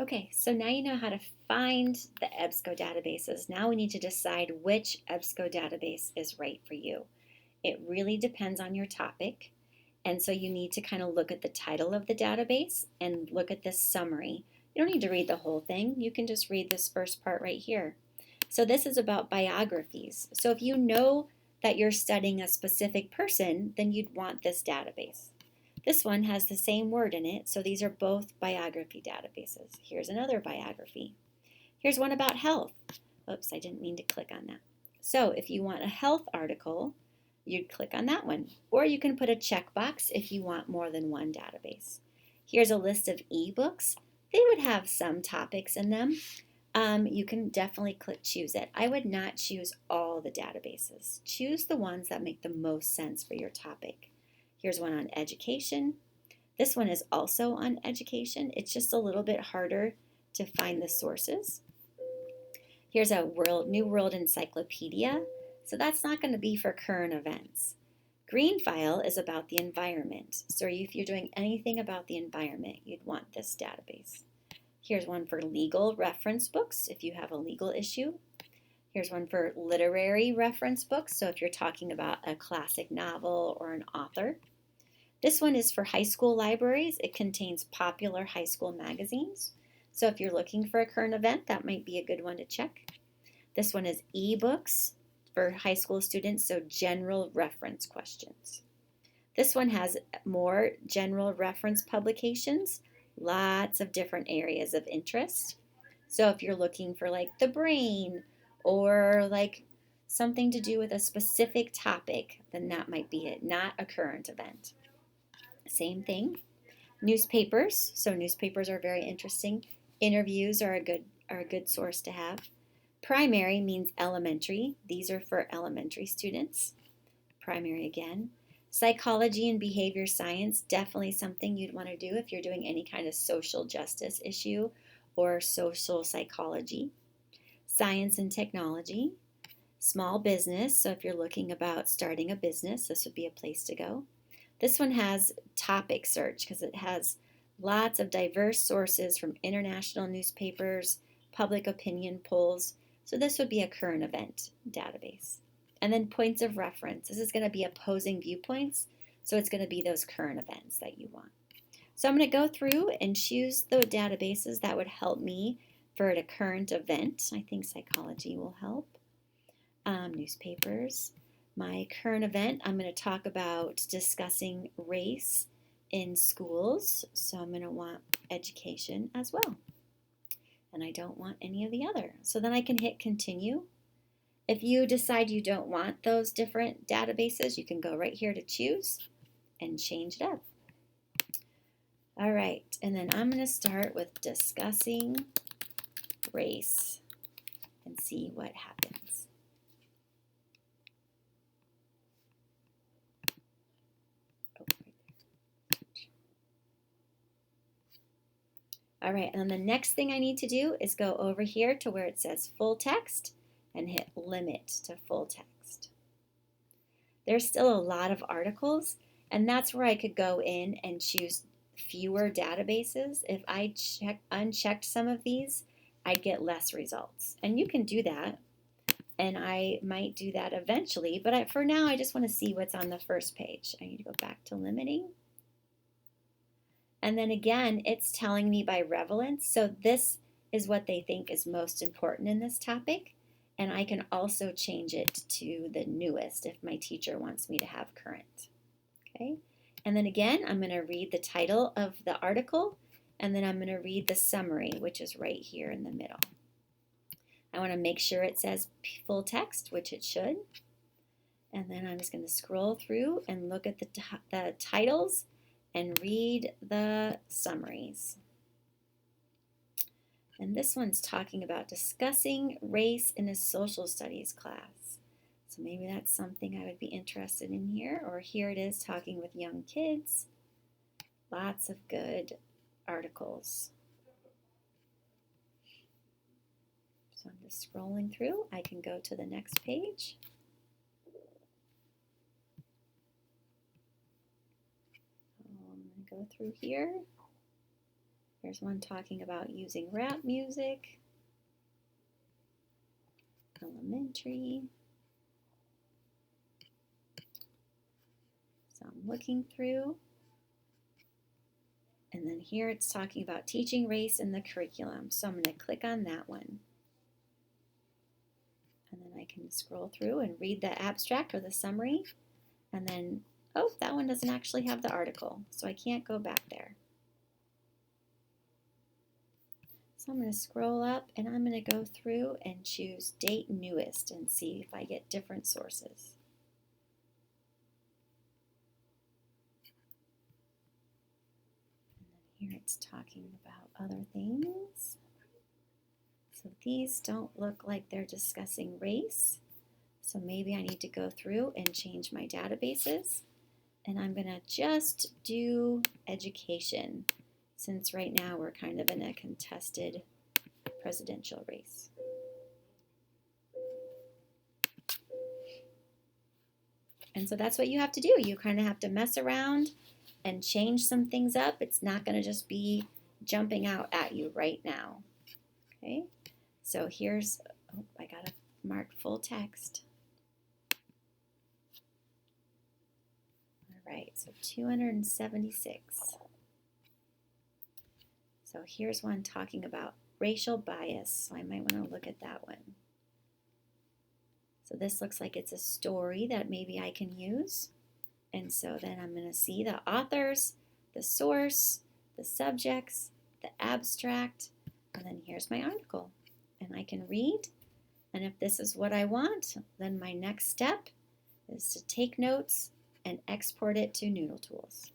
Okay, so now you know how to find the EBSCO databases. Now we need to decide which EBSCO database is right for you. It really depends on your topic. And so you need to kind of look at the title of the database and look at this summary. You don't need to read the whole thing. You can just read this first part right here. So this is about biographies. So if you know that you're studying a specific person, then you'd want this database. This one has the same word in it, so these are both biography databases. Here's another biography. Here's one about health. Oops, I didn't mean to click on that. So if you want a health article, you'd click on that one. Or you can put a checkbox if you want more than one database. Here's a list of ebooks. They would have some topics in them. You can definitely click choose it. I would not choose all the databases. Choose the ones that make the most sense for your topic. Here's one on education. This one is also on education. It's just a little bit harder to find the sources. Here's a New World Encyclopedia. So that's not going to be for current events. Green file is about the environment. So if you're doing anything about the environment, you'd want this database. Here's one for legal reference books if you have a legal issue. Here's one for literary reference books, so if you're talking about a classic novel or an author. This one is for high school libraries. It contains popular high school magazines. So if you're looking for a current event, that might be a good one to check. This one is ebooks for high school students, so general reference questions. This one has more general reference publications, lots of different areas of interest. So if you're looking for like the brain or like something to do with a specific topic, then that might be it, not a current event. Same thing. Newspapers. So newspapers are very interesting. Interviews are a good source to have. Primary means elementary. These are for elementary students. Primary again. Psychology and behavior science, definitely something you'd want to do if you're doing any kind of social justice issue or social psychology. Science and technology. Small business, so if you're looking about starting a business, this would be a place to go. This one has topic search because it has lots of diverse sources from international newspapers, public opinion polls. So this would be a current event database. And then points of reference. This is going to be opposing viewpoints. So it's going to be those current events that you want. So I'm going to go through and choose the databases that would help me for a current event. I think psychology will help. Newspapers. My current event, I'm going to talk about discussing race in schools. So I'm going to want education as well. And I don't want any of the other. So then I can hit continue. If you decide you don't want those different databases, you can go right here to choose and change it up. All right, and then I'm going to start with discussing race and see what happens. All right, and then the next thing I need to do is go over here to where it says full text and hit limit to full text. There's still a lot of articles, and that's where I could go in and choose fewer databases. If I unchecked some of these, I'd get less results. And you can do that, and I might do that eventually, but for now I just want to see what's on the first page. I need to go back to limiting. And then again, it's telling me by relevance. So this is what they think is most important in this topic. And I can also change it to the newest if my teacher wants me to have current. Okay. And then again, I'm going to read the title of the article, and then I'm going to read the summary, which is right here in the middle. I want to make sure it says full text, which it should. And then I'm just going to scroll through and look at the titles and read the summaries. And this one's talking about discussing race in a social studies class. So maybe that's something I would be interested in here. Or here it is talking with young kids. Lots of good articles. So I'm just scrolling through. I can go to the next page. I'm going to go through here. Here's one talking about using rap music. Elementary. So I'm looking through. And then here it's talking about teaching race in the curriculum. So I'm going to click on that one. And then I can scroll through and read the abstract or the summary. And then, oh, that one doesn't actually have the article, so I can't go back there. So I'm going to scroll up and I'm going to go through and choose Date Newest and see if I get different sources. And then here it's talking about other things. So these don't look like they're discussing race. So maybe I need to go through and change my databases. And I'm going to just do education, since right now we're kind of in a contested presidential race. And so that's what you have to do. You kind of have to mess around and change some things up. It's not going to just be jumping out at you right now. Okay, so here's, oh, I got to mark full text. All right, so 276. So here's one talking about racial bias. So I might want to look at that one. So this looks like it's a story that maybe I can use. And so then I'm going to see the authors, the source, the subjects, the abstract, and then here's my article. And I can read. And if this is what I want, then my next step is to take notes and export it to Noodle Tools.